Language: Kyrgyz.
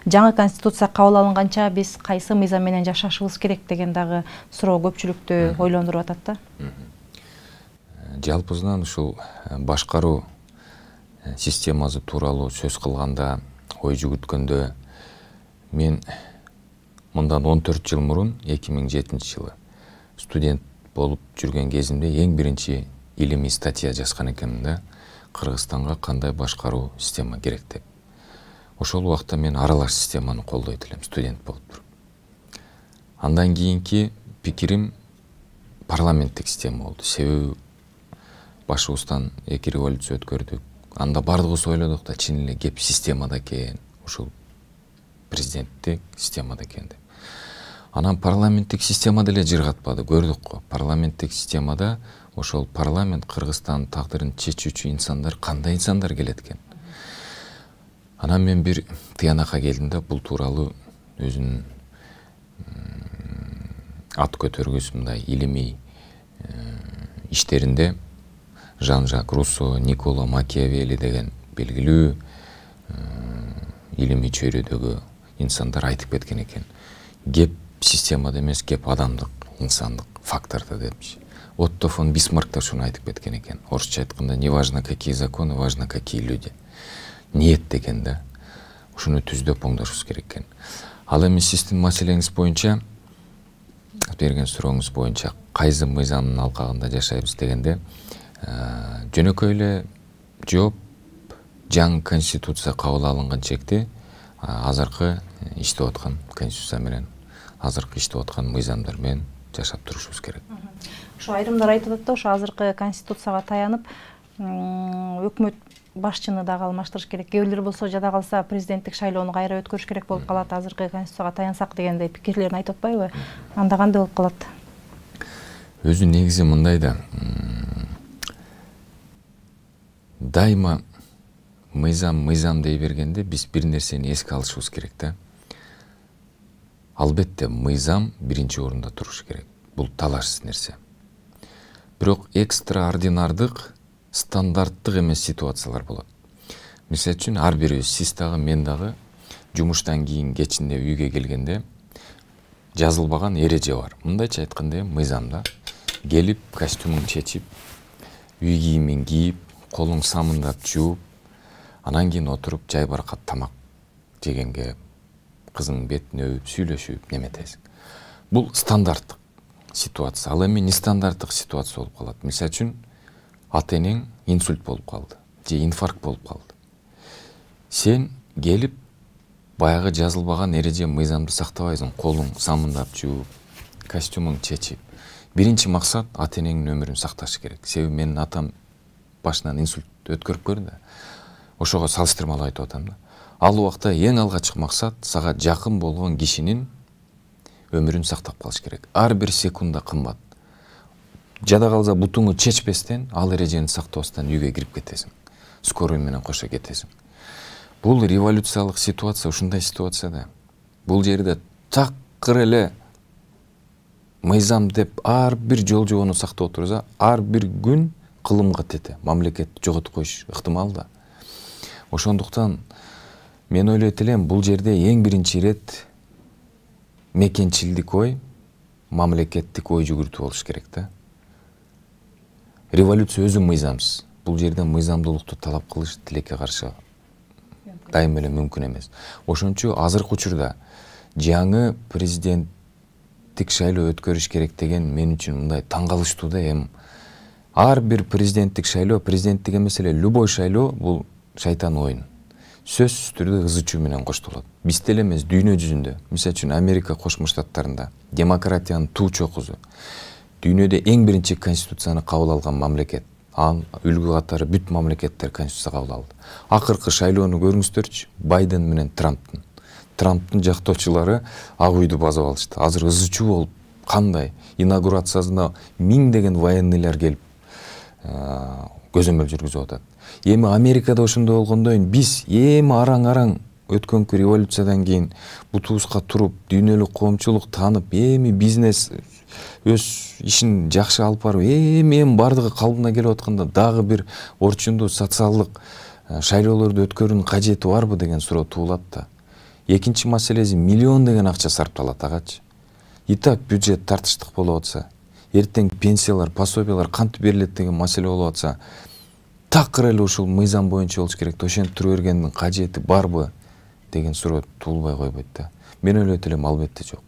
жаңы конституция кабыл алынганча биз кайсы мыйзам менен жашашыбыз керек деген дагы суроо көпчүлүктү ойлондуруп атат да. Жалпысынан ушул башкаруу системасы тууралуу сөз кылганда, ой жүгүрткөндө мен мындан 14 жыл мурун 2007 жылы студент болуп жүргөн кезимде эң биринчи илимий статья жазган экенмин да, Кыргызстанга кандай башкаруу система керек деп. Ошол убакта мен аралаш системаны колдойт элем, студент болуп туруп. Андан кийинки пикирим парламенттик система болду. Себеби башыбыздан 2 революция өткөрдүк. Анда бардыгыбыз ойлодук да, чын эле кеп системада экен, ушул президенттик системада экен деп. Анан парламенттик система деле жыргатпады, көрдүк го. Парламенттик системада ошол парламент Кыргызстандын тагдырын чечүүчү инсандар кандай инсандар келет экен. Анан мен бир тыянакка келдим да, бул тууралуу өзүнүн ат көтөргүс мындай илимий иштеринде Жан-Жак Руссо, Никколо Макиавелли деген белгилүү илимий чөйрөдөгү инсандар айтып кеткен экен. Кеп системада эмес, кеп адамдык, инсандык фактордо депчи. Отто фон Бисмарк да шуну айтып кеткен экен. Орусча айтканда, не важно какие законы, важно какие люди. Ниет деген да. Ушуну түздөп оңдошубуз керек экен. Ал эми сиздин маселеңиз боюнча, берген сурооңуз боюнча, кайсы мыйзамдын алкагында жашайбыз дегенде, жөнөкөй эле жооп жаңы конституция кабыл алынган чекте азыркы иштеп аткан конституция менен, азыркы иштеп аткан мыйзамдар менен жашап турушубуз керек. Ошо айрымдар айтып атат да, ошо азыркы конституцияга таянып, өкмөт башчыны дагы алмаштырыш керек. Кээ бирлер болсо жада калса президенттик шайлоону кайра өткөрүш керек болуп калат, азыркы конституцияга таянсак дегендей пикирлерин айтып атпайбы? Анда кандай болуп калат? Өзү негизи мындай да, дайыма мыйзам дей бергенде биз бир нерсени эске алышыбыз керек да. Албетте мыйзам биринчи орунда туруш керек. Бул талашсыз нерсе. Бирок экстраординардык, стандарттык эмес ситуациялар болот. Мисалы үчүн ар бирибиз, сиз дагы, мен дагы жумуштан кийин кечинде үйгө келгенде жазылбаган эреже бар. Мындайча айтканда мыйзамда келип, костюмун чечип, үй кийимин кийип, колуң самындап жууп, анан кийин отуруп жайбаракат тамак жегенге, кызыңдын бетин өбүп, сүйлөшүп, неметесиң. Бул стандарттык ситуация. Ал эми нестандарттык ситуация болуп калат. Мисалы үчүн ата энең инсульт болуп калды, же инфаркт болуп калды. Сен келип баягы жазылбаган эреже мыйзамды сактабайсың, колуң самындап жууп, костюмуң чечип. Биринчи максат ата энеңдин өмүрүн сакташ керек. Себеби менин атам башынан инсульт өткөрүп көрдү. Ошого салыштырмалуу айтып атам да. Ал убакта эң алгачкы максат сага жакын болгон кишинин өмүрүн сактап калыш керек. Ар бир секунда кымбат. Жада калса бутуңу чечпестен, ал эрежени сактабастан үйгө кирип кетесиң. Скорый менен кошо кетесиң. Бул революциялык ситуация, ушундай ситуация да. Бул жерде такыр эле мыйзам деп ар бир жол жобону сактап отурса, ар бир күн кылымга тете, мамлекетти жоготуп коюш ыктымал да. Ошондуктан мен ойлойт элем, бул жерде эң биринчи ирет мекенчилдик ой, мамлекеттик ой жүгүртүү болуш керек да. Революция өзү мыйзамсыз. Бул жерде мыйзамдуулукту талап кылыш тилекке каршы дайым эле мүмкүн эмес. Ошончо азыркы учурда жаңы президенттик шайлоо өткөрүш керек деген мен үчүн мындай таң калыштуу да. Ар бир президенттик шайлоо, президенттик эмес эле любой шайлоо бул шайтан оюн. Сөзсүз түрдө ызы чуу менен коштолот. Бизде эле эмес, дүйнө жүзүндө, мисалы үчүн Америка Кошмо Штаттарында демократиянын туу чокусу, дүйнөдө эң биринчи конституцияны кабыл алган мамлекет. Анын үлгү катары бүт мамлекеттер конституция кабыл алды. Акыркы шайлоону көрүңүздөрчү, Байден менен Трамптын. Трамптын жактоочулары ак үйдү басып алышты. Азыр ызы чуу болуп, кандай инаугурациясына миңдеген военныйлар келип көзөмөл жүргүзүп атат. Эми Америкада ошондой болгондой биз эми араң өткөнкү революциядан кийин бутубузга туруп, дүйнөлүк коомчулук таанып, эми бизнес өз ишин жакшы алып барып, эми бардыгы калыбына келип атканда дагы бир орчундуу социалдык шайлоолорду өткөрүүнүн кажети барбы деген суроо туулат да. Экинчи маселеси миллион деген акча сарпталат агачы. И так бюджет тартыштык болуп атса, эртең пенсиялар, пособиялар кантип берилет деген маселе болуп атса, такыр эле ушул мыйзам боюнча болуш керек. Ошентип тура бергендин кажети барбы деген суроо туулбай койбойт да. Мен ойлойт элем албетте жок.